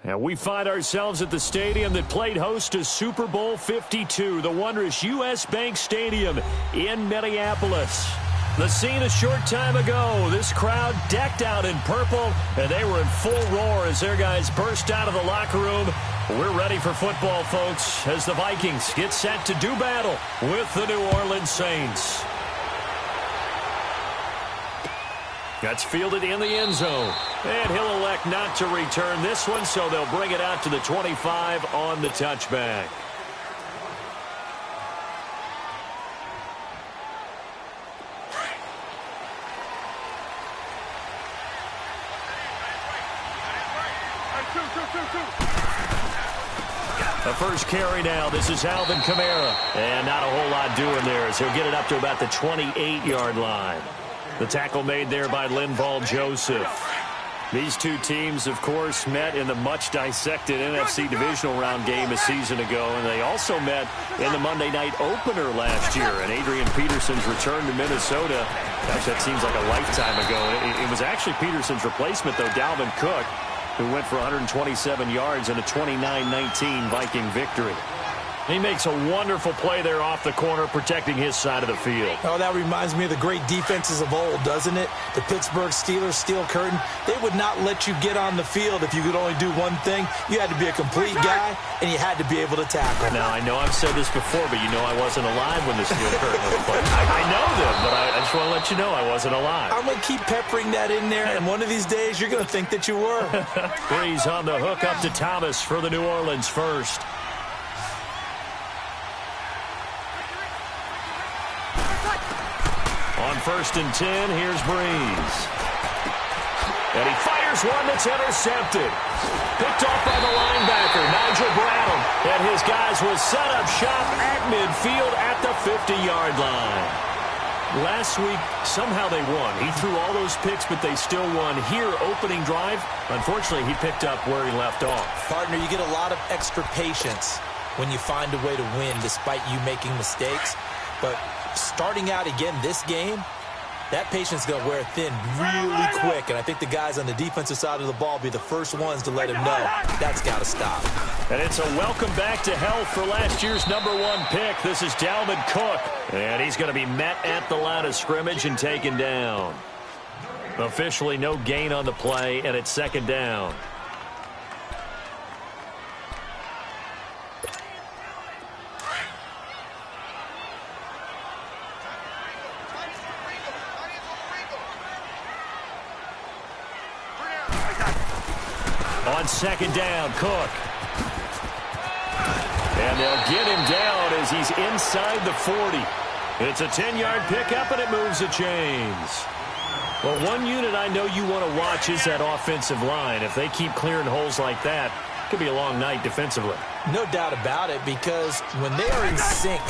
And we find ourselves at the stadium that played host to Super Bowl 52, the wondrous U.S. Bank Stadium in Minneapolis. The scene a short time ago, this crowd decked out in purple, and they were in full roar as their guys burst out of the locker room. We're ready for football, folks, as the Vikings get set to do battle with the New Orleans Saints. That's fielded in the end zone. And he'll elect not to return this one, so they'll bring it out to the 25 on the touchback. The first carry now. This is Alvin Kamara. And not a whole lot doing there as he'll get it up to about the 28-yard line. The tackle made there by Linval Joseph. These two teams, of course, met in the much-dissected NFC divisional round game a season ago, and they also met in the Monday night opener last year. And Adrian Peterson's return to Minnesota, gosh, that seems like a lifetime ago. It was actually Peterson's replacement, though, Dalvin Cook, who went for 127 yards in a 29-19 Viking victory. He makes a wonderful play there off the corner, protecting his side of the field. Oh, that reminds me of the great defenses of old, doesn't it? The Pittsburgh Steelers, steel curtain. They would not let you get on the field if you could only do one thing. You had to be a complete guy, and you had to be able to tackle. Now, I know I've said this before, but you know I wasn't alive when the steel curtain was played. I know them, but I just want to let you know I wasn't alive. I'm going to keep peppering that in there, and one of these days you're going to think that you were. Breeze on the hook up to Thomas for the New Orleans first. On 1st and 10, here's Breeze. And he fires one that's intercepted. Picked off by the linebacker, Nigel Bradham. And his guys will set up shop at midfield at the 50-yard line. Last week, somehow they won. He threw all those picks, but they still won. Here, opening drive, unfortunately, he picked up where he left off. Partner, you get a lot of extra patience when you find a way to win despite you making mistakes. But starting out again this game, that patience is going to wear thin really quick, and I think the guys on the defensive side of the ball will be the first ones to let him know that's got to stop. And it's a welcome back to health for last year's #1 pick. This is Dalvin Cook, and he's going to be met at the line of scrimmage and taken down. Officially no gain on the play, and it's 2nd down. On 2nd down, Cook. And they'll get him down as he's inside the 40. It's a 10-yard pickup, and it moves the chains. Well, one unit I know you want to watch is that offensive line. If they keep clearing holes like that, it could be a long night defensively. No doubt about it, because when they are in sync,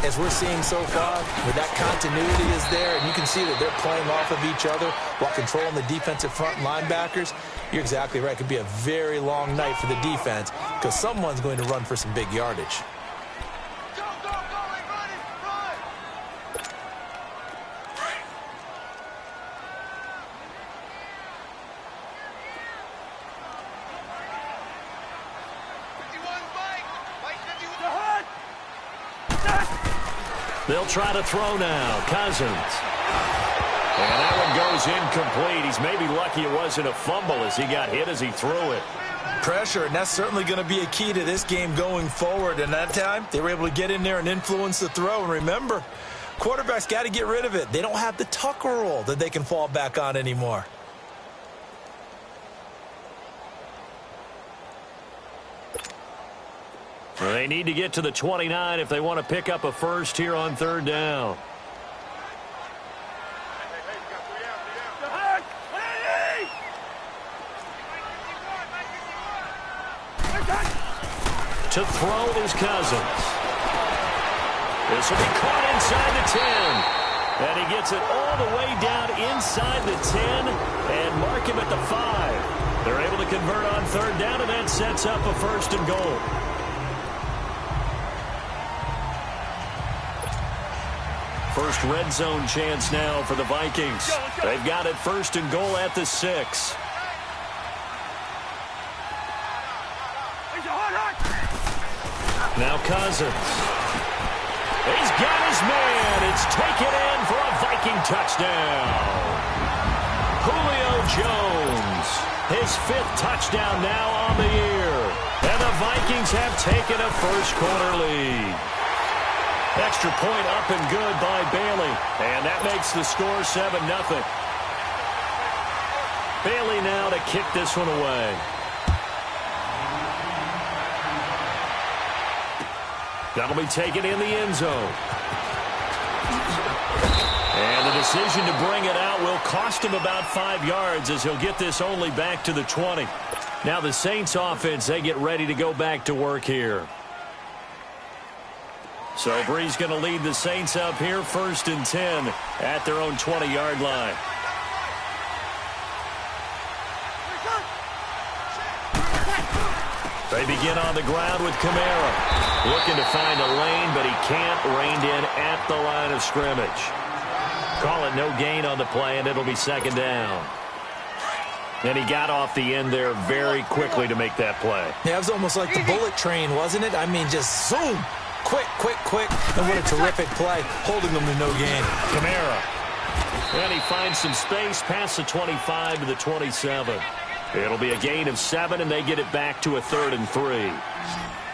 as we're seeing so far, where that continuity is there, and you can see that they're playing off of each other while controlling the defensive front linebackers, you're exactly right. It could be a very long night for the defense because someone's going to run for some big yardage. They'll try to throw now. Cousins. And that one goes incomplete. He's maybe lucky it wasn't a fumble as he got hit as he threw it. Pressure, and that's certainly going to be a key to this game going forward. And that time, they were able to get in there and influence the throw. And remember, quarterbacks got to get rid of it. They don't have the Tucker rule that they can fall back on anymore. Well, they need to get to the 29 if they want to pick up a first here on 3rd down. To throw is Cousins. This will be caught inside the 10. And he gets it all the way down inside the 10 and mark him at the 5. They're able to convert on 3rd down, and that sets up a 1st and goal. First red zone chance now for the Vikings. They've got it 1st and goal at the 6. Now Cousins. He's got his man. It's taken in for a Viking touchdown. Julio Jones, his 5th touchdown now on the year. And the Vikings have taken a first-quarter lead. Extra point up and good by Bailey. And that makes the score 7-0. Bailey now to kick this one away. That'll be taken in the end zone. And the decision to bring it out will cost him about 5 yards as he'll get this only back to the 20. Now the Saints offense, they get ready to go back to work here. So Bree's going to lead the Saints up here 1st and 10 at their own 20-yard line. They begin on the ground with Kamara. Looking to find a lane, but he can't. Reined in at the line of scrimmage. Call it no gain on the play, and it'll be 2nd down. And he got off the end there very quickly to make that play. Yeah, it was almost like the bullet train, wasn't it? I mean, just zoom. Quick, quick, quick. And what a terrific play, holding them to no gain. Kamara. And he finds some space past the 25 to the 27. It'll be a gain of 7, and they get it back to a 3rd and 3.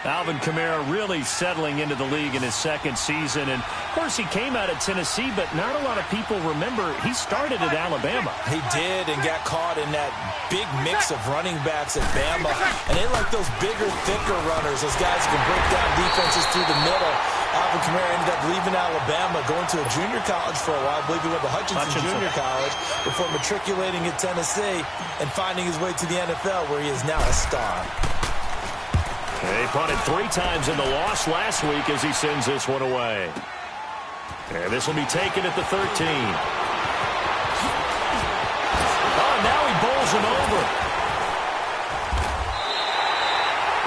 Alvin Kamara really settling into the league in his 2nd season. And, of course, he came out of Tennessee, but not a lot of people remember he started at Alabama. He did and got caught in that big mix of running backs at Bama. And they like those bigger, thicker runners, those guys who can break down defenses through the middle. Alvin Kamara ended up leaving Alabama, going to a junior college for a while. I believe he went to Hutchinson Junior College before matriculating at Tennessee and finding his way to the NFL, where he is now a star. He punted 3 times in the loss last week as he sends this one away. And this will be taken at the 13. Oh, now he bowls him over.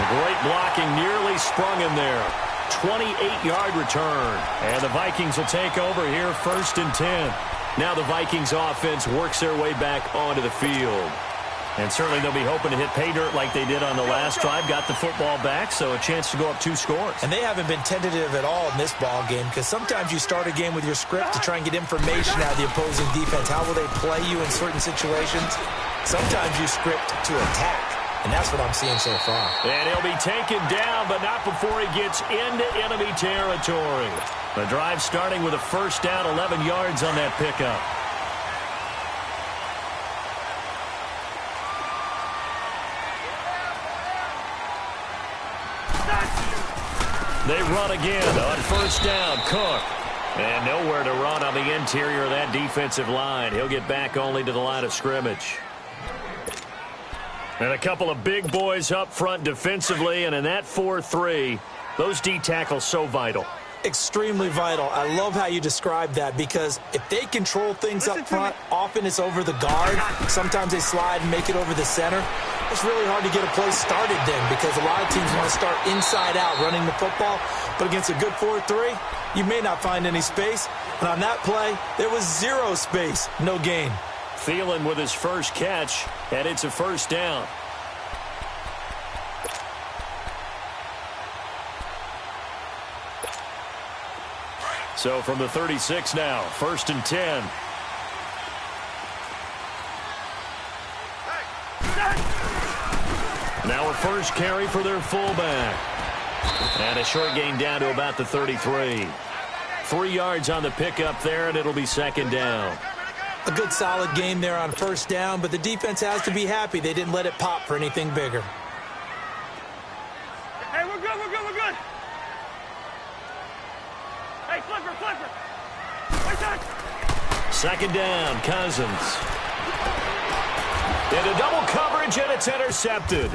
A great blocking, nearly sprung him there. 28-yard return. And the Vikings will take over here 1st and 10. Now the Vikings offense works their way back onto the field. And certainly they'll be hoping to hit pay dirt like they did on the last drive. Got the football back, so a chance to go up 2 scores. And they haven't been tentative at all in this ball game, because sometimes you start a game with your script to try and get information out of the opposing defense. How will they play you in certain situations? Sometimes you script to attack, and that's what I'm seeing so far. And he'll be taken down, but not before he gets into enemy territory. The drive starting with a 1st down, 11 yards on that pickup. They run again on 1st down. Cook. And nowhere to run on the interior of that defensive line. He'll get back only to the line of scrimmage. And a couple of big boys up front defensively. And in that 4-3, those D tackles so vital. Extremely vital. I love how you describe that, because if they control things up front, often it's over the guard. Sometimes they slide and make it over the center. It's really hard to get a play started then, because a lot of teams want to start inside out running the football. But against a good 4-3, you may not find any space. And on that play, there was 0 space, no gain. Thielen with his first catch, and it's a 1st down. So from the 36 now, 1st and 10. Now a first carry for their fullback. And a short gain down to about the 33. 3 yards on the pickup there, and it'll be 2nd down. A good solid game there on 1st down, but the defense has to be happy they didn't let it pop for anything bigger. Hey, we're good, we're good, we're good. Hey, flipper, flipper. Wait that. 2nd down, Cousins. Into double coverage, and it's intercepted.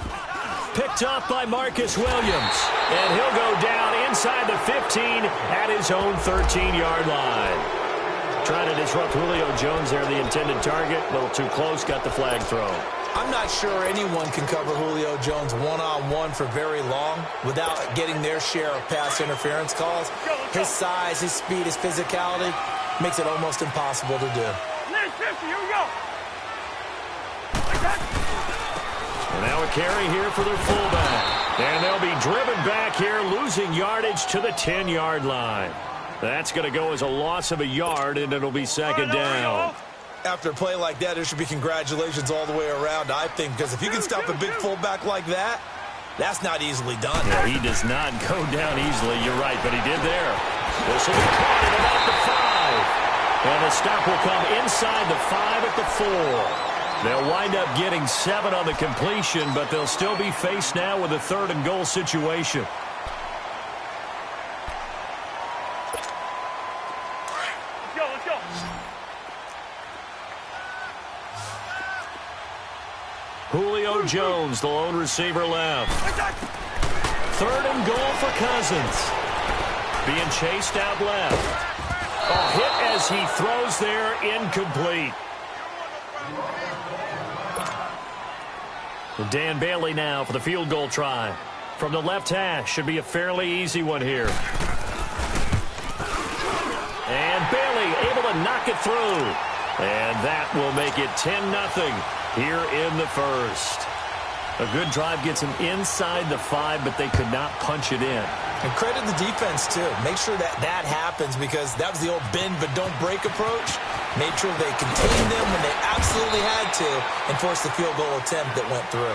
Picked off by Marcus Williams. And he'll go down inside the 15 at his own 13-yard line. Trying to disrupt Julio Jones there, the intended target. A little too close, got the flag thrown. I'm not sure anyone can cover Julio Jones one-on-one for very long without getting their share of pass interference calls. His size, his speed, his physicality makes it almost impossible to do. Next 50, here we go. And now a carry here for their fullback. And here, losing yardage to the 10-yard line. That's going to go as a loss of a yard, and it'll be second down. After a play like that, there should be congratulations all the way around, I think, because if you can stop a big fullback like that, that's not easily done. Yeah, he does not go down easily, you're right, but he did there. This will be caught at about the 5. And the stop will come inside the 5 at the 4. They'll wind up getting 7 on the completion, but they'll still be faced now with a 3rd and goal situation. Let's go. Julio Jones, the lone receiver left. 3rd and goal for Cousins. Being chased out left. A hit as he throws there, incomplete. Dan Bailey now for the field goal try. From the left hash, should be a fairly easy one here. And Bailey able to knock it through. And that will make it 10-0 here in the first. A good drive gets them inside the 5, but they could not punch it in. And credit the defense, too. Make sure that happens because that was the old bend but don't break approach. Made sure they contained them when they absolutely had to and forced the field goal attempt that went through.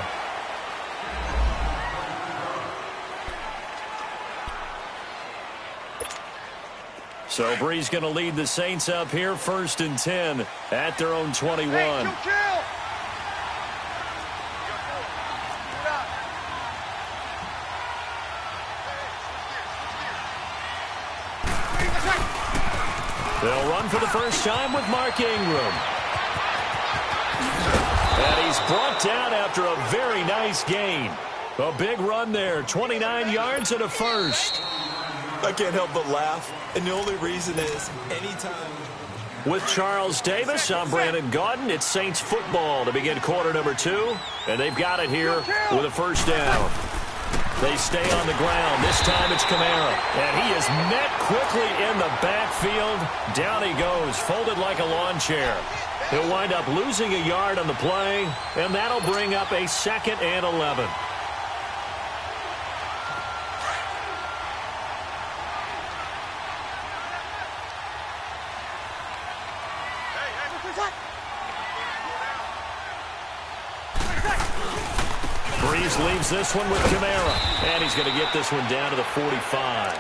So Bree's going to lead the Saints up here, 1st and 10 at their own 21. Hey, They'll run for the first time with Mark Ingram. And he's brought down after a very nice gain. A big run there, 29 yards and a first. I can't help but laugh, and the only reason is anytime. With Charles Davis, I'm Brandon Gaudin. It's Saints football to begin quarter number 2, and they've got it here with a first down. They stay on the ground. This time it's Kamara. And he is met quickly in the backfield. Down he goes, folded like a lawn chair. He'll wind up losing a yard on the play, and that'll bring up a 2nd and 11. Breeze leaves this one with Kamara. And he's going to get this one down to the 45.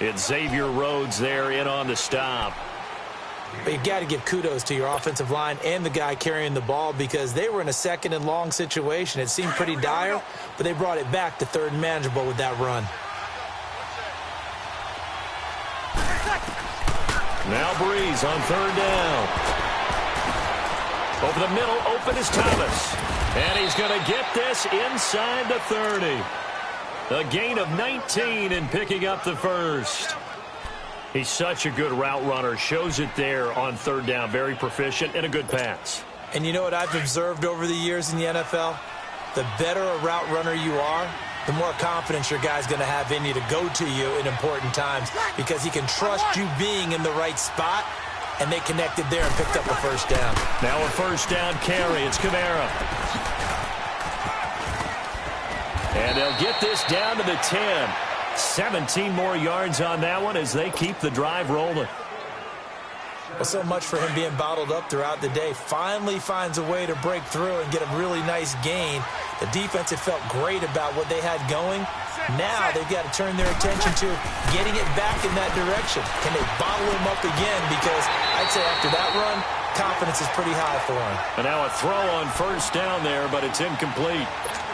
It's Xavier Rhodes there in on the stop. But you've got to give kudos to your offensive line and the guy carrying the ball because they were in a 2nd and long situation. It seemed pretty dire, but they brought it back to 3rd and manageable with that run. Now Breeze on 3rd down. Over the middle, open is Thomas. And he's going to get this inside the 30. A gain of 19 in picking up the first. He's such a good route runner. Shows it there on 3rd down. Very proficient and a good pass. And you know what I've observed over the years in the NFL? The better a route runner you are, the more confidence your guy's going to have in you to go to you in important times because he can trust you being in the right spot. And they connected there and picked up a first down. Now a first down carry. It's Kamara. And they'll get this down to the 10. 17 more yards on that one as they keep the drive rolling. Well, so much for him being bottled up throughout the day. Finally finds a way to break through and get a really nice gain. The defense had felt great about what they had going. Now they've got to turn their attention to getting it back in that direction. Can they bottle him up again? Because I'd say after that run, confidence is pretty high for him. And now a throw on first down there, but it's incomplete.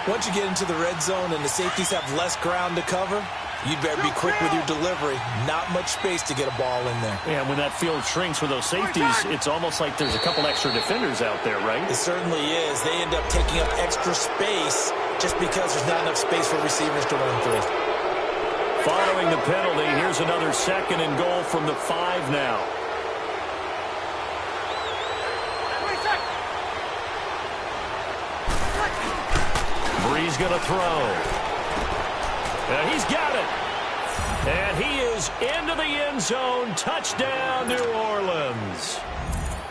Once you get into the red zone and the safeties have less ground to cover, you'd better be quick with your delivery. Not much space to get a ball in there. Yeah, when that field shrinks with those safeties, it's almost like there's a couple extra defenders out there, right? It certainly is. They end up taking up extra space just because there's not enough space for receivers to run through. Following the penalty, here's another 2nd and goal from the 5 now. Breeze going to throw. And he's got it. And he is into the end zone. Touchdown, New Orleans.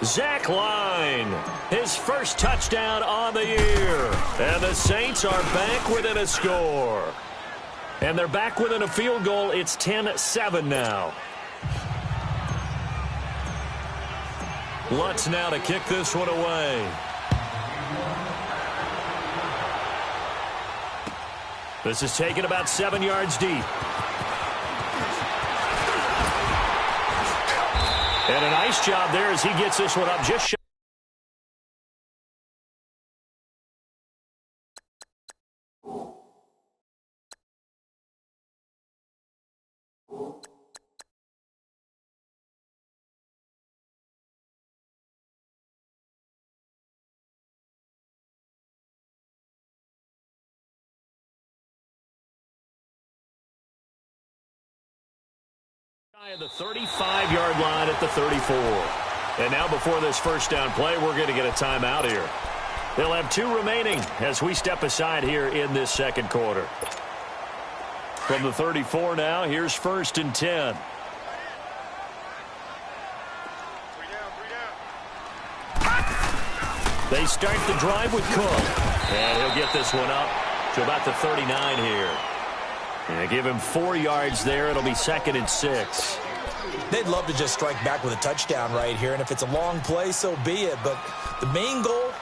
Zach Line, his first touchdown on the year. And the Saints are back within a score. And they're back within a field goal. It's 10-7 now. Lutz now to kick this one away. This is taken about 7 yards deep. And a nice job there as he gets this one up just shy. At the 35-yard line at the 34. And now before this first down play, we're going to get a timeout here. They'll have 2 remaining as we step aside here in this second quarter. From the 34 now, here's 1st and 10. They start the drive with Cook. And he'll get this one up to about the 39 here. And give him 4 yards there. It'll be 2nd and 6. They'd love to just strike back with a touchdown right here, and if it's a long play, so be it. But the main goal,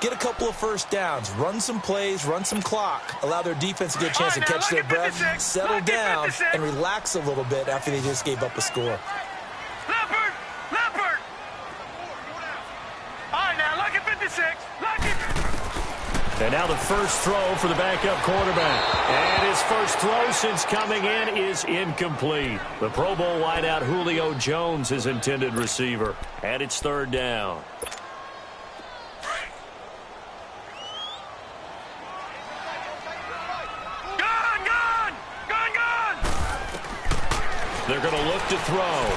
get a couple of first downs, run some plays, run some clock, allow their defense to get a chance to catch their breath, settle down, and relax a little bit after they just gave up a score. Leopard! Leopard! All right, now, look at 56. Look at... And now the first throw for the backup quarterback. And his first throw since coming in is incomplete. The Pro Bowl wideout Julio Jones, his intended receiver. And it's 3rd down. Gone! They're going to look to throw.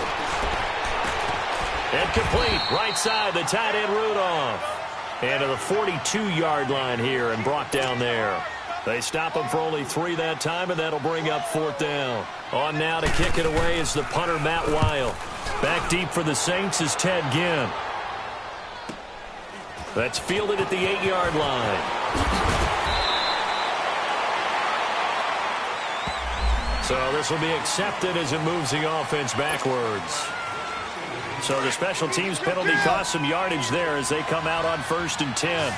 And complete. Right side, the tight end Rudolph. And to the 42-yard line here and brought down there. They stop him for only 3 that time, and that'll bring up 4th down. On now to kick it away is the punter, Matt Weil. Back deep for the Saints is Ted Ginn. That's fielded at the 8-yard line. So this will be accepted as it moves the offense backwards. So the special teams penalty cost some yardage there as they come out on 1st and 10.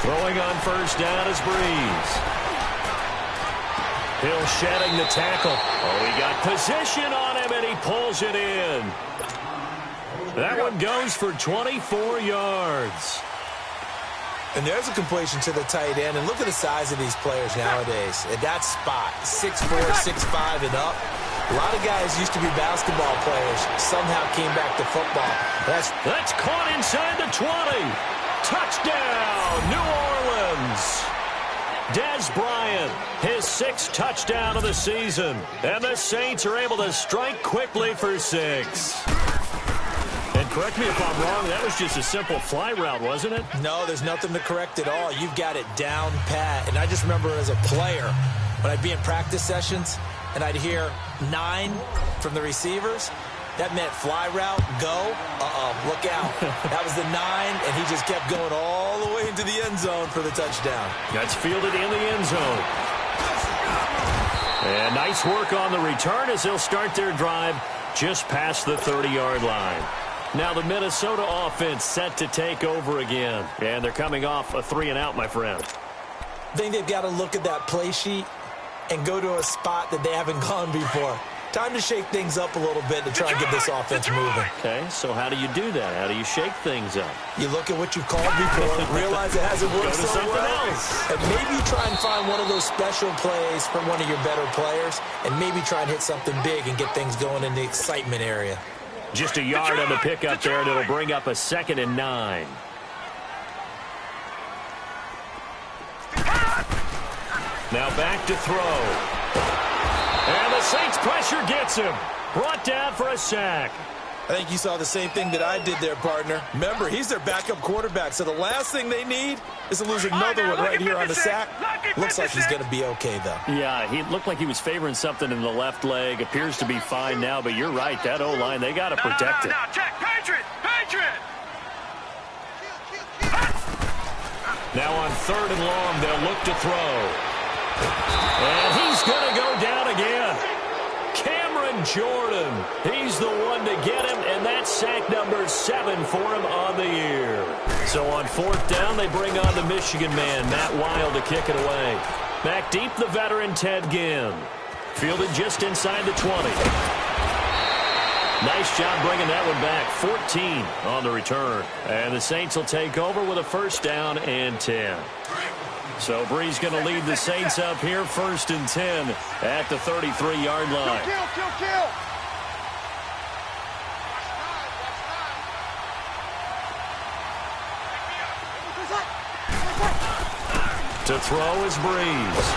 Throwing on 1st down is Breeze. Hill shedding the tackle. Oh, he got position on him, and he pulls it in. That one goes for 24 yards. And there's a completion to the tight end. And look at the size of these players nowadays. At that spot, 6'4", 6'5", and up. A lot of guys used to be basketball players. Somehow came back to football. That's caught inside the 20. Touchdown, New Orleans. Dez Bryant, his 6th touchdown of the season. And the Saints are able to strike quickly for 6. And correct me if I'm wrong, that was just a simple fly route, wasn't it? No, there's nothing to correct at all. You've got it down pat. And I just remember as a player, when I'd be in practice sessions, and I'd hear 9 from the receivers, that meant fly route, go, look out. That was the 9, and he just kept going all the way into the end zone for the touchdown. That's fielded in the end zone. And nice work on the return as they'll start their drive just past the 30-yard line. Now the Minnesota offense set to take over again. And they're coming off a 3-and-out, my friend. I think they've got to look at that play sheet and go to a spot that they haven't gone before. Time to shake things up a little bit to try and get this offense moving. Okay, so how do you do that? How do you shake things up? You look at what you've called before, realize it hasn't worked so well, and maybe try and find one of those special plays from one of your better players, and maybe try and hit something big and get things going in the excitement area. Just a yard on the pickup there, and it'll bring up a 2nd and 9. Now back to throw. And the Saints pressure gets him. Brought down for a sack. I think you saw the same thing that I did there, partner. Remember, he's their backup quarterback, so the last thing they need is to lose another one right here on the sack. Looks like he's going to be okay, though. Yeah, he looked like he was favoring something in the left leg. Appears to be fine now, but you're right. That O-line, they got to protect it. Now, check. Patriot! Patriot! Now on 3rd and long, they'll look to throw. And he's going to go down again. Cameron Jordan, he's the one to get him, and that's sack number 7 for him on the year. So on 4th down, they bring on the Michigan man, Matt Wild, to kick it away. Back deep, the veteran Ted Ginn. Fielded just inside the 20. Nice job bringing that one back. 14 on the return. And the Saints will take over with a 1st down and 10. So Bree's going to lead the Saints up here, 1st and 10 at the 33-yard line. Kill. To throw is Breeze.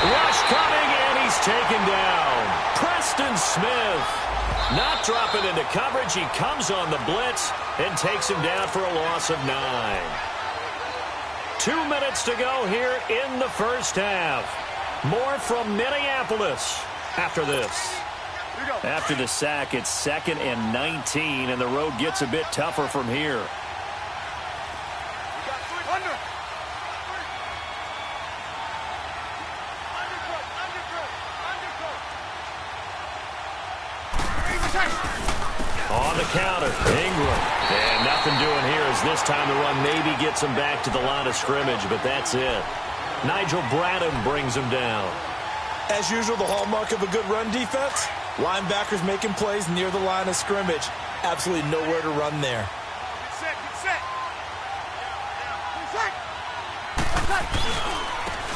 Rush coming, and he's taken down. Preston Smith not dropping into coverage. He comes on the blitz and takes him down for a loss of 9. 2 minutes to go here in the 1st half. More from Minneapolis after this. After the sack, it's 2nd and 19, and the road gets a bit tougher from here. On the counter, Ingram. And nothing doing here as this time the run maybe gets him back to the line of scrimmage, but that's it. Nigel Bradham brings him down. As usual, the hallmark of a good run defense, linebackers making plays near the line of scrimmage. Absolutely nowhere to run there.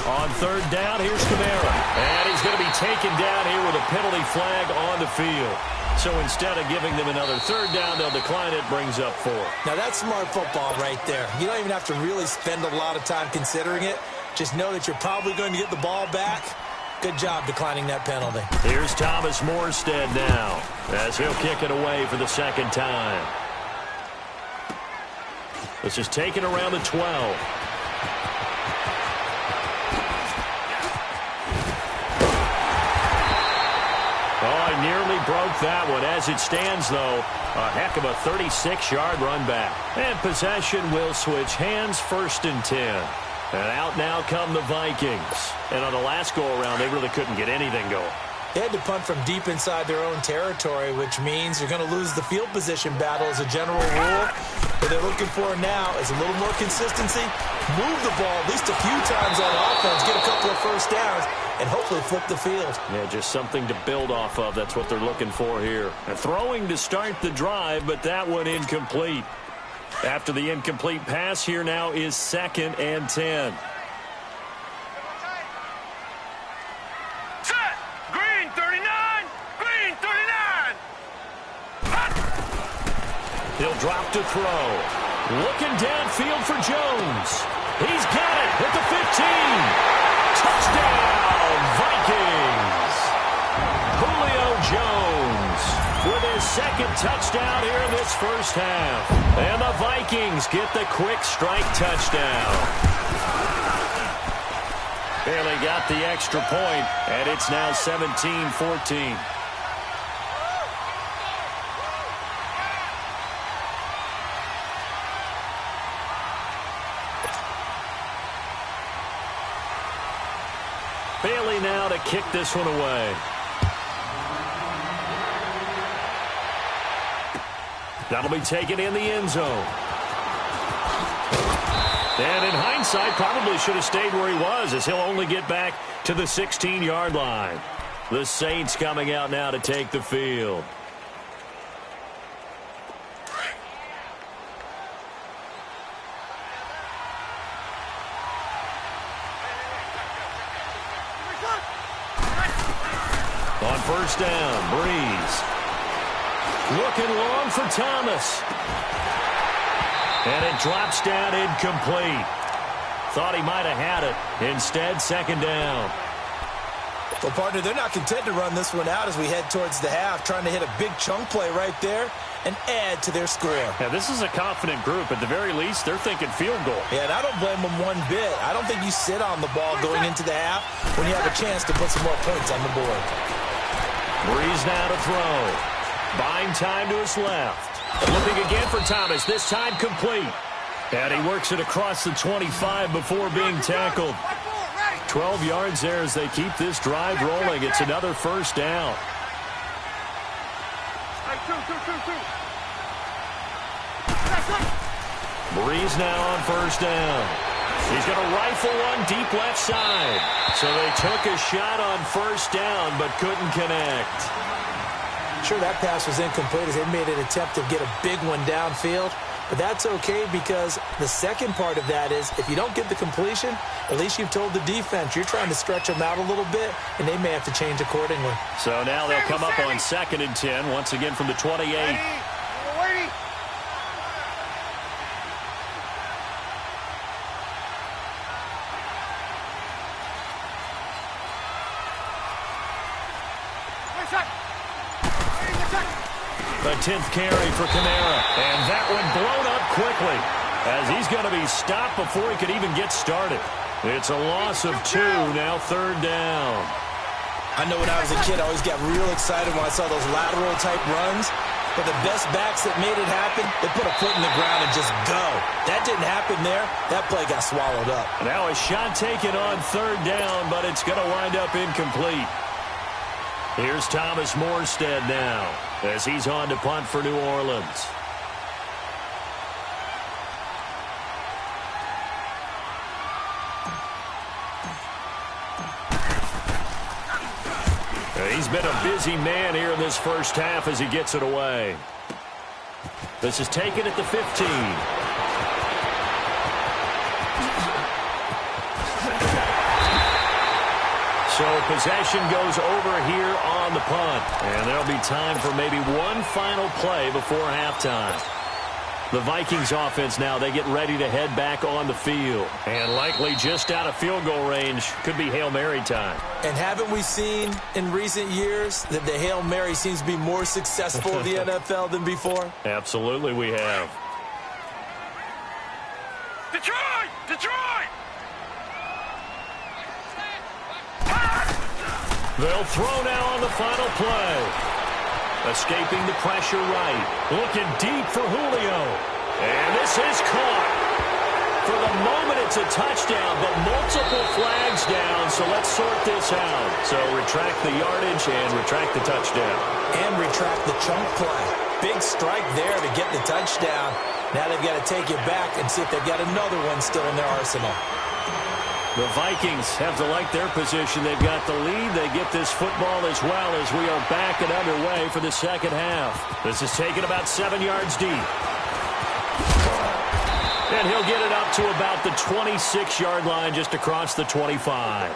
On 3rd down, here's Kamara. And he's going to be taken down here with a penalty flag on the field. So instead of giving them another 3rd down, they'll decline it, brings up 4. Now that's smart football right there. You don't even have to really spend a lot of time considering it. Just know that you're probably going to get the ball back. Good job declining that penalty. Here's Thomas Morstead now as he'll kick it away for the 2nd time. This is taken around the 12. Nearly broke that one. As it stands, though, a heck of a 36-yard run back. And possession will switch hands, 1st and 10. And out now come the Vikings. And on the last go-around, they really couldn't get anything going. They had to punt from deep inside their own territory, which means you're going to lose the field position battle as a general rule. What they're looking for now is a little more consistency, move the ball at least a few times on offense, get a couple of 1st downs, and hopefully flip the field. Yeah, just something to build off of. That's what they're looking for here. And throwing to start the drive, but that one incomplete. After the incomplete pass, here now is 2nd and 10. Set! Green 39! Green 39! Hot! He'll drop to throw. Looking downfield for Jones. He's got it at the 15. Touchdown, Vikings! Julio Jones with his 2nd touchdown here in this 1st half. And the Vikings get the quick strike touchdown. Barely got the extra point, and it's now 17-14. Bailey now to kick this one away. That'll be taken in the end zone. And in hindsight, probably should have stayed where he was, as he'll only get back to the 16-yard line. The Saints coming out now to take the field. On 1st down, Breeze. Looking long for Thomas. And it drops down incomplete. Thought he might have had it. Instead, 2nd down. Well, partner, they're not content to run this one out as we head towards the half, trying to hit a big chunk play right there and add to their score. Yeah, this is a confident group. At the very least, they're thinking field goal. Yeah, and I don't blame them one bit. I don't think you sit on the ball going into the half when you have a chance to put some more points on the board. Breeze now to throw. Buying time to his left. Looking again for Thomas, this time complete. And he works it across the 25 before being tackled. 12 yards there as they keep this drive rolling. It's another first down. Breeze now on first down. He's going to rifle one deep left side. So they took a shot on first down but couldn't connect. Sure, that pass was incomplete as they made an attempt to get a big one downfield. But that's okay because the second part of that is if you don't get the completion, at least you've told the defense you're trying to stretch them out a little bit, and they may have to change accordingly. So now they'll come up on 2nd and 10, once again from the 28. The 10th carry for Kamara. And that one blown up quickly as he's going to be stopped before he could even get started. It's a loss of 2, now 3rd down. I know when I was a kid, I always got real excited when I saw those lateral-type runs. But the best backs that made it happen, they put a foot in the ground and just go. That didn't happen there. That play got swallowed up. Now a shot taken on 3rd down, but it's going to wind up incomplete. Here's Thomas Morstead now as he's on to punt for New Orleans. He's been a busy man here in this first half as he gets it away. This is taken at the 15. So possession goes over here on the punt. And there'll be time for maybe one final play before halftime. The Vikings offense now, they get ready to head back on the field. And likely just out of field goal range. Could be Hail Mary time. And haven't we seen in recent years that the Hail Mary seems to be more successful in the NFL than before? Absolutely we have. Detroit! Detroit! They'll throw now on the final play. Escaping the pressure right. Looking deep for Julio. And this is caught. For the moment, it's a touchdown, but multiple flags down, so let's sort this out. So retract the yardage and retract the touchdown. And retract the chunk play. Big strike there to get the touchdown. Now they've got to take it back and see if they've got another one still in their arsenal. The Vikings have to like their position. They've got the lead. They get this football as well as we are back and underway for the second half. This is taken about 7 yards deep. And he'll get it up to about the 26-yard line just across the 25.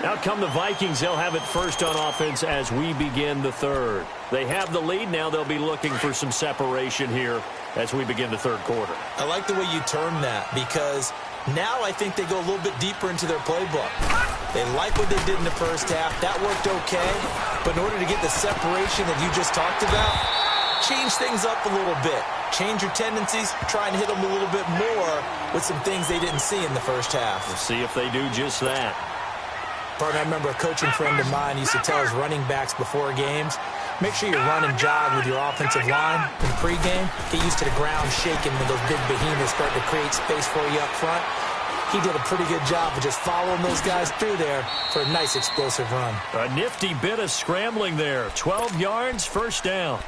Out come the Vikings. They'll have it first on offense as we begin the third. They have the lead. Now they'll be looking for some separation here as we begin the third quarter. I like the way you term that because now I think they go a little bit deeper into their playbook. They like what they did in the first half. That worked okay. But in order to get the separation that you just talked about, change things up a little bit. Change your tendencies. Try and hit them a little bit more with some things they didn't see in the first half. We'll see if they do just that. Partner, I remember a coaching friend of mine used to tell his running backs before games, make sure you run and jog with your offensive line in pregame. Get used to the ground shaking when those big behemoths start to create space for you up front. He did a pretty good job of just following those guys through there for a nice explosive run. A nifty bit of scrambling there. 12 yards, first down.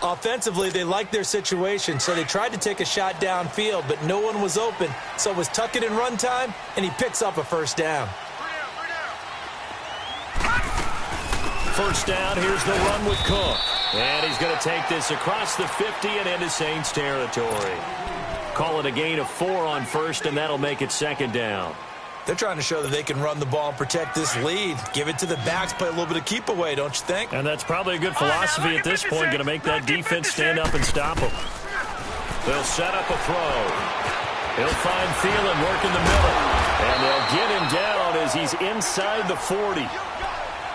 Offensively, they liked their situation, so they tried to take a shot downfield, but no one was open. So it was tuck it in run time, and he picks up a first down. First down, here's the run with Cook. And he's going to take this across the 50 and into Saints territory. Call it a gain of 4 on first, and that'll make it second down. They're trying to show that they can run the ball and protect this lead. Give it to the backs, play a little bit of keep away, don't you think? And that's probably a good philosophy at this point, going to make that defense stand up and stop them. They'll set up a throw. He'll find Thielen working the middle. And they'll get him down as he's inside the 40.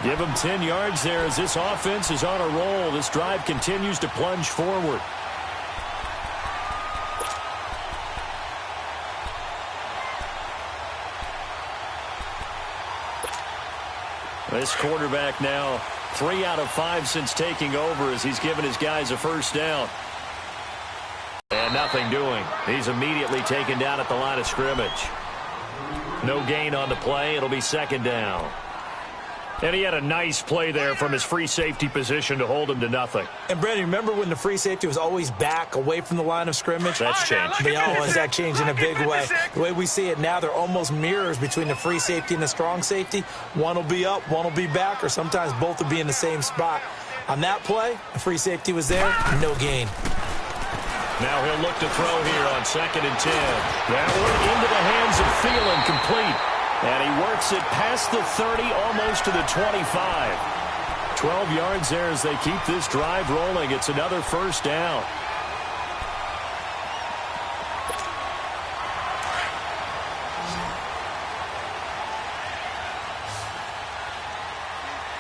Give him 10 yards there as this offense is on a roll. This drive continues to plunge forward. This quarterback now 3 out of 5 since taking over as he's given his guys a first down. And And nothing doing. He's immediately taken down at the line of scrimmage. No gain on the play. It'll be second down. And he had a nice play there from his free safety position to hold him to nothing. And, Brandon, remember when the free safety was always back away from the line of scrimmage? That's changed. That changed in a big way. The way we see it now, they're almost mirrors between the free safety and the strong safety. One will be up, one will be back, or sometimes both will be in the same spot. On that play, the free safety was there, no gain. Now he'll look to throw here on 2nd and 10. That one into the hands of Thielen, complete. And he works it past the 30, almost to the 25. 12 yards there as they keep this drive rolling. It's another first down.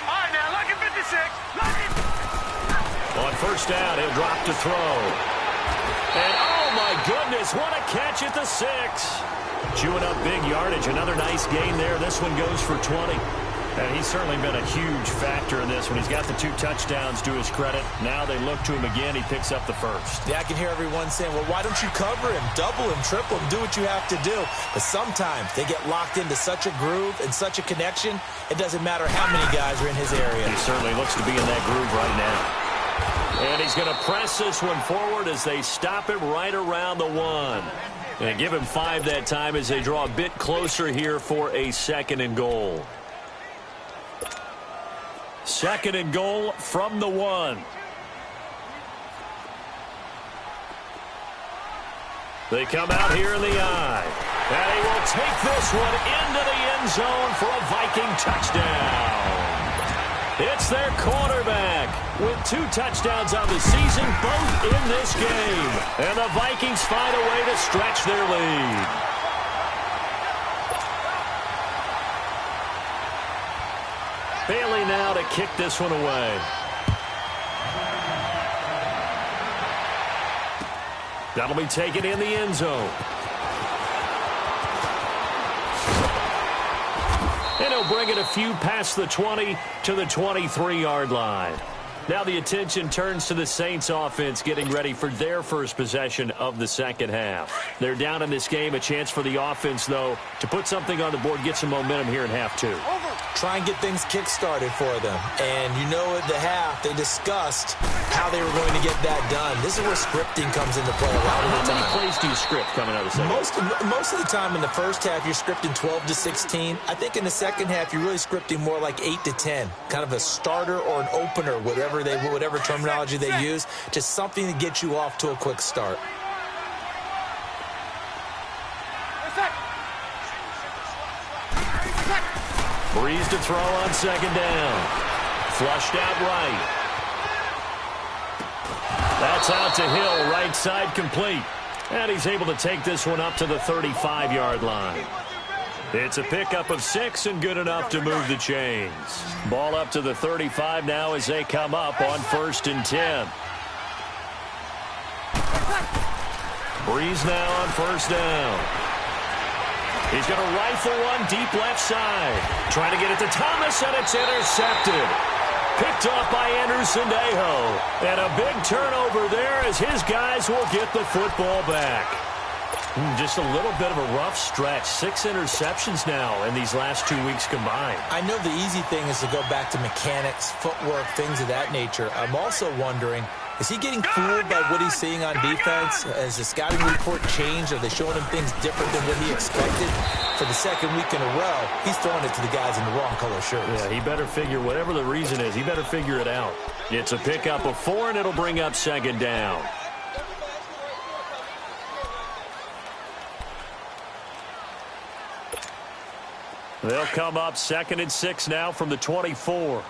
All right, now, look at 56. Look at... On first down, he'll drop to throw. And, oh, my goodness, what a catch at the 6. Chewing up big yardage. Another nice gain there. This one goes for 20. And he's certainly been a huge factor in this one. He's got the 2 touchdowns to his credit. Now they look to him again. He picks up the first. Yeah, I can hear everyone saying, well, why don't you cover him, double him, triple him, do what you have to do. But sometimes they get locked into such a groove and such a connection, it doesn't matter how many guys are in his area. He certainly looks to be in that groove right now. And he's going to press this one forward as they stop him right around the 1. And give him 5 that time as they draw a bit closer here for a 2nd and goal. 2nd and goal from the 1. They come out here in the eye. And he will take this one into the end zone for a Viking touchdown. It's their quarterback with 2 touchdowns on the season, both in this game. And the Vikings find a way to stretch their lead. Bailey now to kick this one away. That'll be taken in the end zone. And he'll bring it a few past the 20 to the 23-yard line. Now the attention turns to the Saints offense getting ready for their first possession of the second half. They're down in this game. A chance for the offense, though, to put something on the board, get some momentum here in half 2. Try and get things kick-started for them. And you know at the half, they discussed how they were going to get that done. This is where scripting comes into play a lot of the time. How many plays do you script coming out of the second? Most of the time in the first half, you're scripting 12 to 16. I think in the second half, you're really scripting more like 8 to 10. Kind of a starter or an opener, whatever terminology they use. Just something to get you off to a quick start. Breeze to throw on 2nd down. Flushed out right. That's out to Hill, right side complete. And he's able to take this one up to the 35-yard line. It's a pickup of 6 and good enough to move the chains. Ball up to the 35 now as they come up on 1st and 10. Breeze now on 1st down. He's going to rifle one deep left side. Trying to get it to Thomas, and it's intercepted. Picked off by Anderson Dejo. And a big turnover there as his guys will get the football back. Just a little bit of a rough stretch. 6 interceptions now in these last 2 weeks combined. I know the easy thing is to go back to mechanics, footwork, things of that nature. I'm also wondering, is he getting fooled by what he's seeing on defense? Has the scouting report changed? Are they showing him things different than what he expected? For the second week in a row, he's throwing it to the guys in the wrong color shirts. Yeah, he better figure, whatever the reason is, he better figure it out. It's a pickup of 4, and it'll bring up 2nd down. They'll come up 2nd and 6 now from the 24.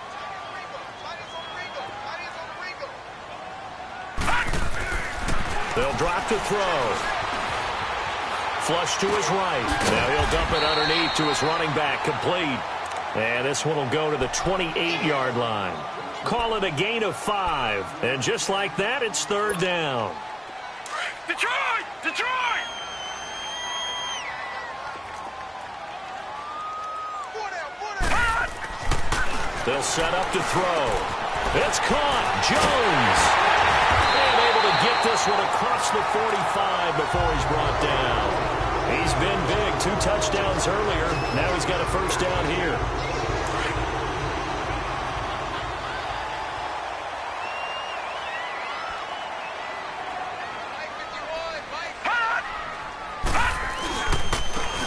They'll drop to throw. Flush to his right. Now he'll dump it underneath to his running back, complete. And this one will go to the 28-yard line. Call it a gain of 5. And just like that, it's 3rd down. Detroit! Detroit! They'll set up to throw. It's caught. Jones. And able to get this one across the 45 before he's brought down. He's been big, 2 touchdowns earlier. Now he's got a first down here.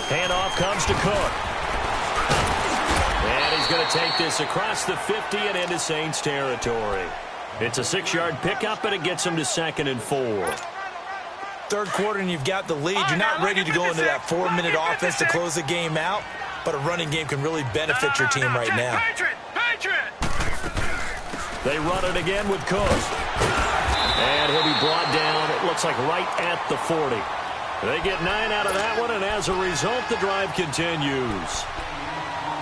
Handoff comes to Cook. And he's going to take this across the 50 and into Saints territory. It's a 6-yard pickup, and it gets him to 2nd and 4. Third quarter, and you've got the lead. You're not ready to go into that 4-minute offense to close the game out, but a running game can really benefit your team right now. They run it again with Cook. And he'll be brought down, it looks like right at the 40. They get 9 out of that one, and as a result, the drive continues.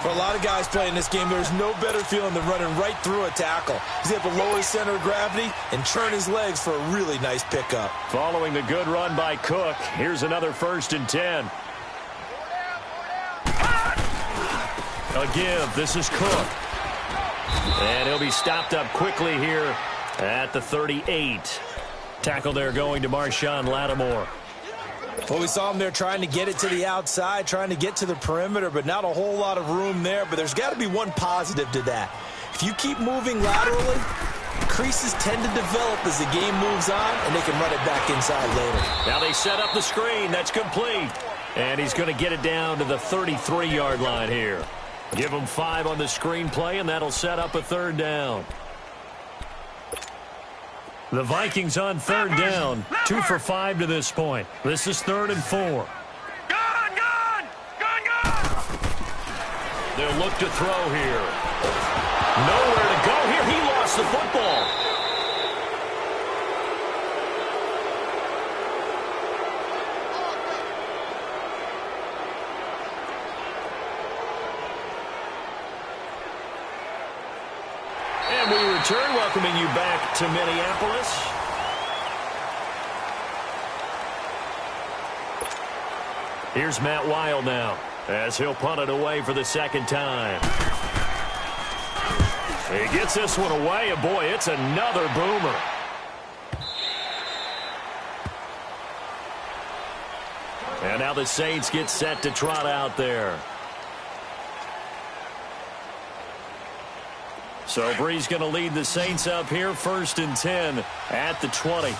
For a lot of guys playing this game, there's no better feeling than running right through a tackle. He's able to lower his center of gravity and turn his legs for a really nice pickup. Following the good run by Cook, here's another 1st and 10. A give, this is Cook. And he'll be stopped up quickly here at the 38. Tackle there going to Marshawn Lattimore. Well, we saw him there trying to get it to the outside, trying to get to the perimeter, but not a whole lot of room there. But there's got to be one positive to that. If you keep moving laterally, creases tend to develop as the game moves on, and they can run it back inside later. Now they set up the screen. That's complete. And he's going to get it down to the 33-yard line here. Give him 5 on the screen play, and that'll set up a 3rd down. The Vikings on 3rd down, 2 for 5 to this point. This is 3rd and 4. Gone! They'll look to throw here. Nowhere to go here. He lost the football. And we return, welcoming you back to Minneapolis. Here's Matt Wild now, as he'll punt it away for the 2nd time. He gets this one away, and boy, it's another boomer. And now the Saints get set to trot out there. So Bree's going to lead the Saints up here, 1st and 10 at the 20.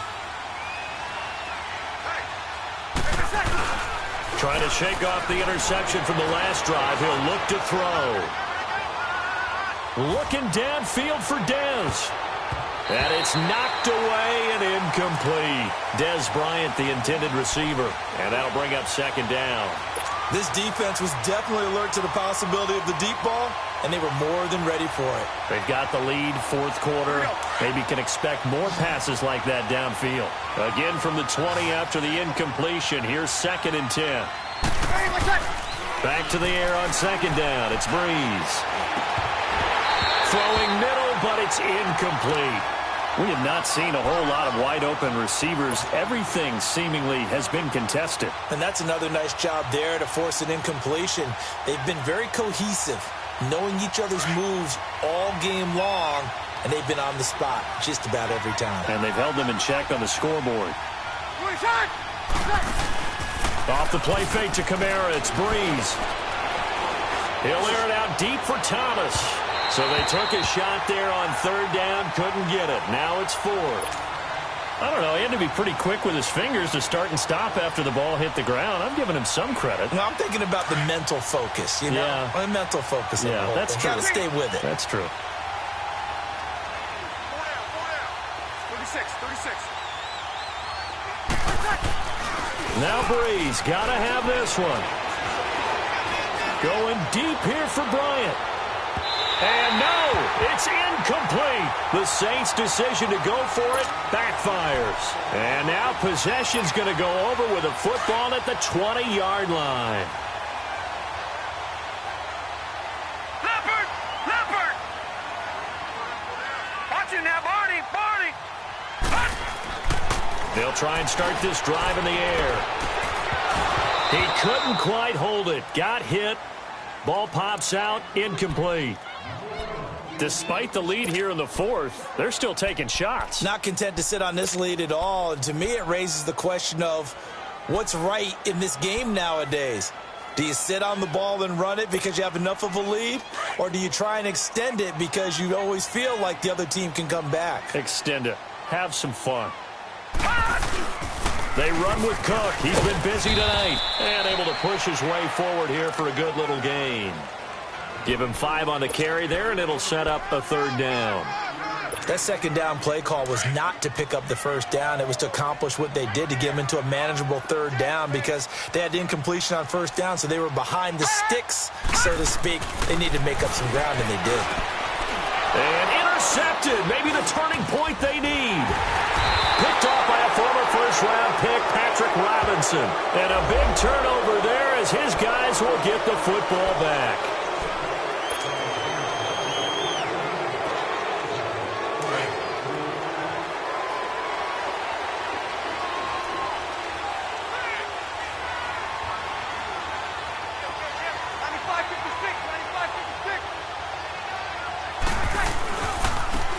Trying to shake off the interception from the last drive. He'll look to throw. Looking downfield for Dez. And it's knocked away and incomplete. Dez Bryant, the intended receiver. And that'll bring up 2nd down. This defense was definitely alert to the possibility of the deep ball, and they were more than ready for it. They've got the lead, 4th quarter. Maybe can expect more passes like that downfield. Again from the 20 after the incompletion. Here's 2nd and 10. Back to the air on 2nd down. It's Breeze. Throwing middle, but it's incomplete. We have not seen a whole lot of wide-open receivers. Everything seemingly has been contested. And that's another nice job there to force an incompletion. They've been very cohesive, knowing each other's moves all game long, and they've been on the spot just about every time. And they've held them in check on the scoreboard. Off the play fake to Kamara, it's Breeze. He'll air it out deep for Thomas. So they took a shot there on 3rd down, couldn't get it. Now it's 4th. I don't know, he had to be pretty quick with his fingers to start and stop after the ball hit the ground. I'm giving him some credit. No, I'm thinking about the mental focus, you know? Yeah. The mental focus. Yeah, that's true. Got to stay with it. That's true. 36. Now Breeze, got to have this one. Going deep here for Bryant. And no, it's incomplete. The Saints' decision to go for it backfires. And now possession's going to go over with a football at the 20-yard line. Leopard! Watch it now, Barney! They'll try and start this drive in the air. He couldn't quite hold it. Got hit. Ball pops out. Incomplete. Despite the lead here in the fourth, they're still taking shots. Not content to sit on this lead at all. And to me, it raises the question of what's right in this game nowadays. Do you sit on the ball and run it because you have enough of a lead? Or do you try and extend it because you always feel like the other team can come back? Extend it. Have some fun. They run with Cook. He's been busy tonight. And able to push his way forward here for a good little gain. Give him 5 on the carry there, and it'll set up a third down. That second down play call was not to pick up the first down. It was to accomplish what they did to get them into a manageable third down because they had incompletion on first down, so they were behind the sticks, so to speak. They needed to make up some ground, and they did. And intercepted. Maybe the turning point they need. Picked off by a former first-round pick, Patrick Robinson. And a big turnover there as his guys will get the football back.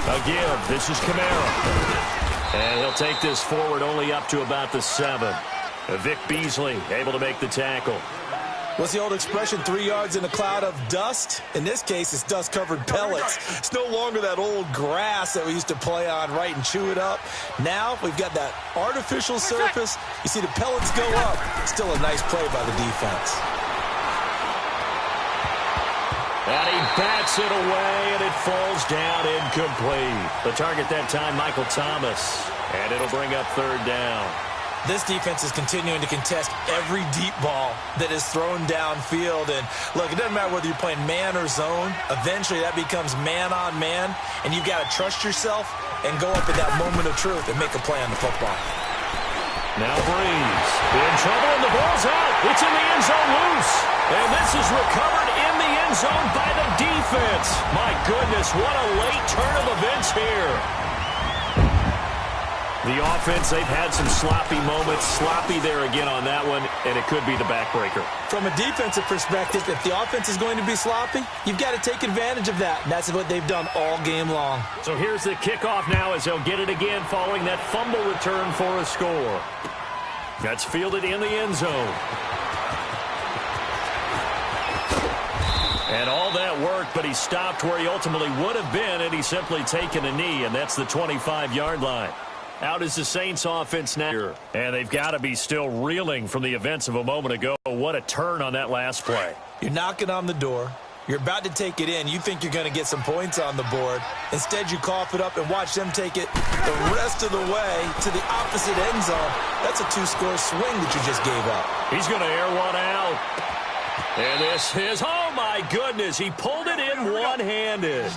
Again, this is Kamara. And he'll take this forward only up to about the 7. Vic Beasley able to make the tackle. What's the old expression, 3 yards in a cloud of dust? In this case, it's dust-covered pellets. It's no longer that old grass that we used to play on, right, and chew it up. Now we've got that artificial surface. You see the pellets go up. Still a nice play by the defense. And he bats it away, and it falls down incomplete. The target that time, Michael Thomas. And it'll bring up third down. This defense is continuing to contest every deep ball that is thrown downfield. And, look, it doesn't matter whether you're playing man or zone. Eventually, that becomes man-on-man, and you've got to trust yourself and go up at that moment of truth and make a play on the football. Now Breeze in trouble, and the ball's out. It's in the end zone loose. And this is recovered in the end zone by the defense. My goodness, what a late turn of events here. The offense, they've had some sloppy moments. Sloppy there again on that one, and it could be the backbreaker. From a defensive perspective, if the offense is going to be sloppy, you've got to take advantage of that. And that's what they've done all game long. So here's the kickoff now as they'll get it again following that fumble return for a score. That's fielded in the end zone. And all that worked, but he stopped where he ultimately would have been, and he's simply taken a knee, and that's the 25-yard line. Out is the Saints offense now. And they've got to be still reeling from the events of a moment ago. What a turn on that last play. You're knocking on the door. You're about to take it in. You think you're going to get some points on the board. Instead, you cough it up and watch them take it the rest of the way to the opposite end zone. That's a 2-score swing that you just gave up. He's going to air one out. And this is, oh my goodness, he pulled it in one-handed.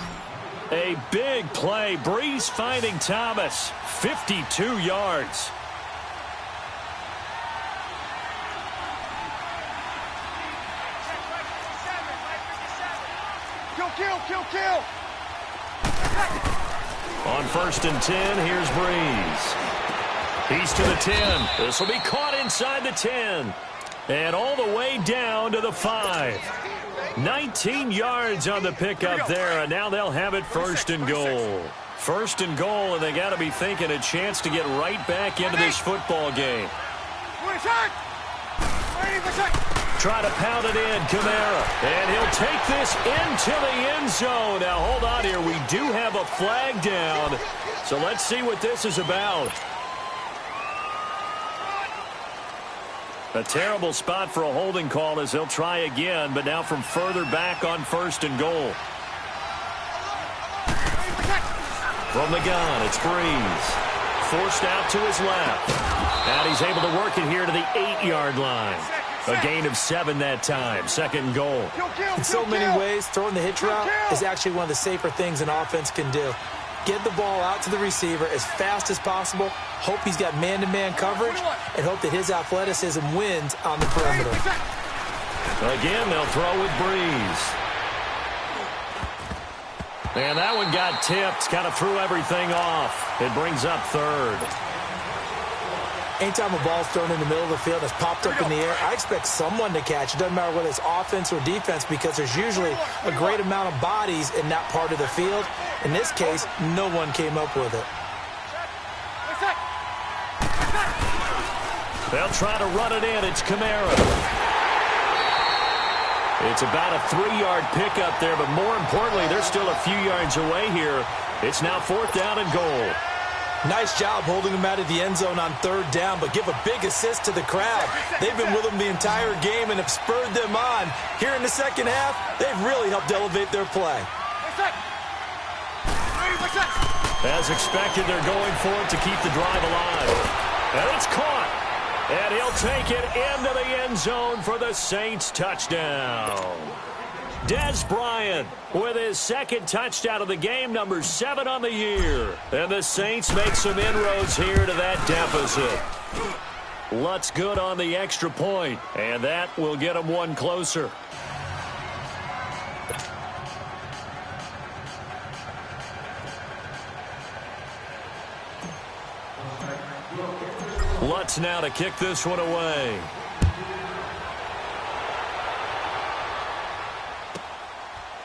A big play. Breeze finding Thomas. 52 yards. Kill. On 1st and 10, here's Breeze. He's to the 10. This will be caught inside the 10. And all the way down to the 5. 19 yards on the pickup there, and now they'll have it 1st and goal. 1st and goal, and they got to be thinking a chance to get right back into this football game. Try to pound it in, Kamara. And he'll take this into the end zone. Now, hold on here. We do have a flag down, so let's see what this is about. A terrible spot for a holding call as they'll try again, but now from further back on 1st and goal. From the gun, it's Breeze. Forced out to his left. And he's able to work it here to the 8-yard line. A gain of 7 that time. 2nd and goal. In so many ways, throwing the hitch route is actually one of the safer things an offense can do. Get the ball out to the receiver as fast as possible. Hope he's got man-to-man coverage, and hope that his athleticism wins on the perimeter. Again, they'll throw with Breeze. And that one got tipped. Kind of threw everything off. It brings up 3rd. Anytime a ball's thrown in the middle of the field and it's popped up in the air, I expect someone to catch. It doesn't matter whether it's offense or defense because there's usually a great amount of bodies in that part of the field. In this case, no one came up with it. They'll try to run it in. It's Kamara. It's about a 3-yard pickup there, but more importantly, they're still a few yards away here. It's now 4th down and goal. Nice job holding them out of the end zone on 3rd down, but give a big assist to the crowd. They've been with them the entire game and have spurred them on. Here in the second half, they've really helped elevate their play. As expected, they're going for it to keep the drive alive. And it's caught. And he'll take it into the end zone for the Saints touchdown. Des Bryant with his 2nd touchdown of the game, number 7 on the year. And the Saints make some inroads here to that deficit. Lutz good on the extra point, and that will get them one closer. Lutz now to kick this one away.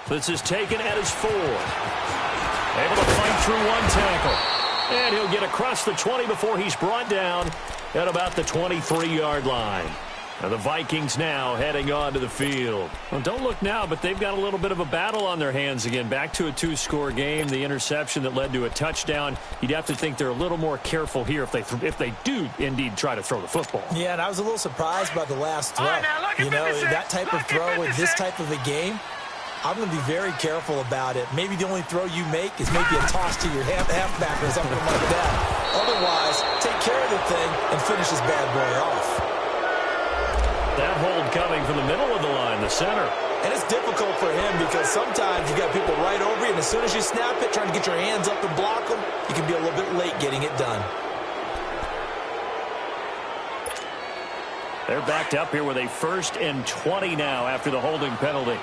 This is taken at his 4. Able to fight through one tackle. And he'll get across the 20 before he's brought down at about the 23-yard line. And the Vikings now heading onto the field. Well, don't look now, but they've got a little bit of a battle on their hands again. Back to a 2-score game. The interception that led to a touchdown. You'd have to think they're a little more careful here if they do indeed try to throw the football. Yeah, and I was a little surprised by the last throw. You know, that type of throw in this type of a game, I'm going to be very careful about it. Maybe the only throw you make is maybe a toss to your halfback or something like that. Otherwise, take care of the thing and finish this bad boy off. That hold coming from the middle of the line, the center. And it's difficult for him because sometimes you got people right over you, and as soon as you snap it, trying to get your hands up and block them, you can be a little bit late getting it done. They're backed up here with a 1st and 20 now after the holding penalty.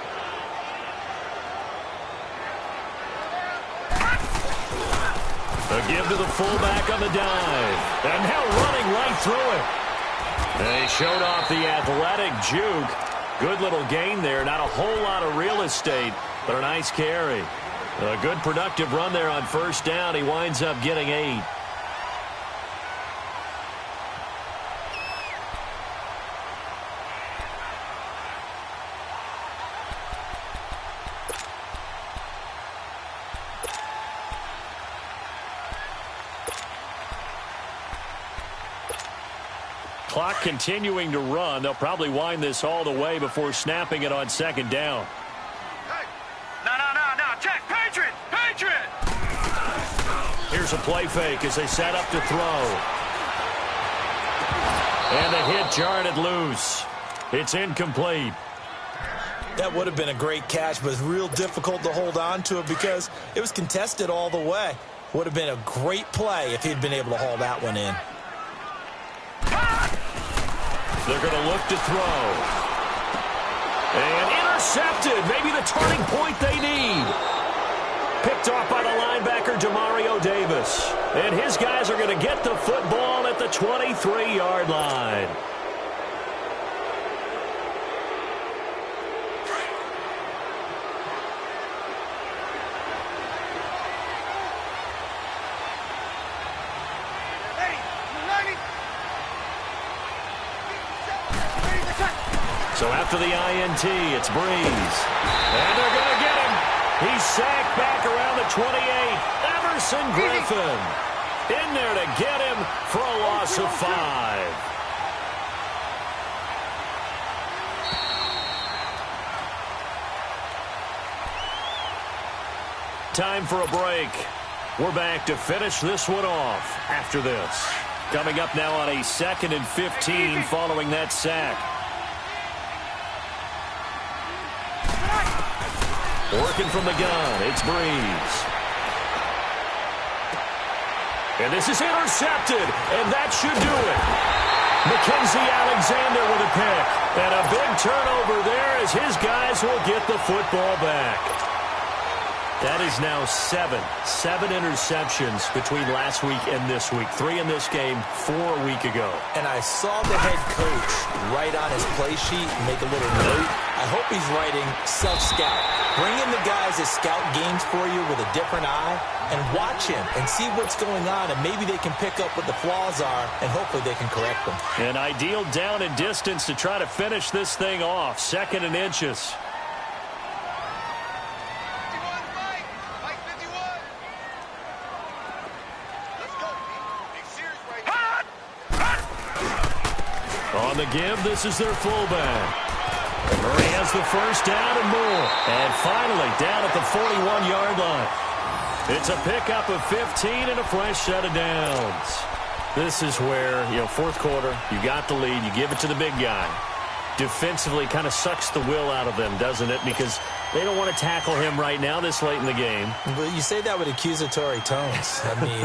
A give to the fullback on the dive. And now running right through it. And he showed off the athletic juke. Good little gain there. Not a whole lot of real estate, but a nice carry. A good productive run there on 1st down. He winds up getting 8. Clock continuing to run. They'll probably wind this all the way before snapping it on 2nd down. Hey. No. Check. Patriot. Here's a play fake as they set up to throw. And the hit jarred it loose. It's incomplete. That would have been a great catch, but it's real difficult to hold on to it because it was contested all the way. Would have been a great play if he'd been able to haul that one in. They're going to look to throw. And intercepted. Maybe the turning point they need. Picked off by the linebacker, Demario Davis. And his guys are going to get the football at the 23-yard line. So after the INT, it's Breeze. And they're going to get him. He's sacked back around the 28. Everson Griffin in there to get him for a loss of 5. Time for a break. We're back to finish this one off after this. Coming up now on a 2nd and 15 following that sack. Working from the gun, it's Breeze. And this is intercepted, and that should do it. Mackenzie Alexander with a pick. And a big turnover there as his guys will get the football back. That is now 7 interceptions between last week and this week. 3 in this game, 4 a week ago. And I saw the head coach write on his play sheet and make a little note. I hope he's writing self-scout. Bring in the guys that scout games for you with a different eye and watch him and see what's going on, and maybe they can pick up what the flaws are, and hopefully they can correct them. An ideal down and distance to try to finish this thing off. 2nd and inches. On the give, this is their fullback. Murray has the first down and more. And finally, down at the 41-yard line. It's a pickup of 15 and a fresh set of downs. This is where, fourth quarter, you got the lead, you give it to the big guy. Defensively kind of sucks the will out of them, doesn't it? Because they don't want to tackle him right now this late in the game. But you say that with accusatory tones. I mean,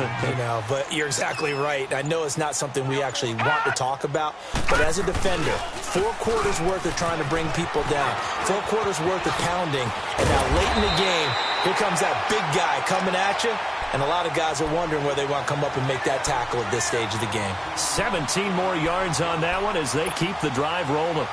but you're exactly right. I know it's not something we actually want to talk about, but as a defender, 4 quarters worth of trying to bring people down, 4 quarters worth of pounding, and now late in the game, here comes that big guy coming at you, and a lot of guys are wondering where they want to come up and make that tackle at this stage of the game. 17 more yards on that one as they keep the drive rolling.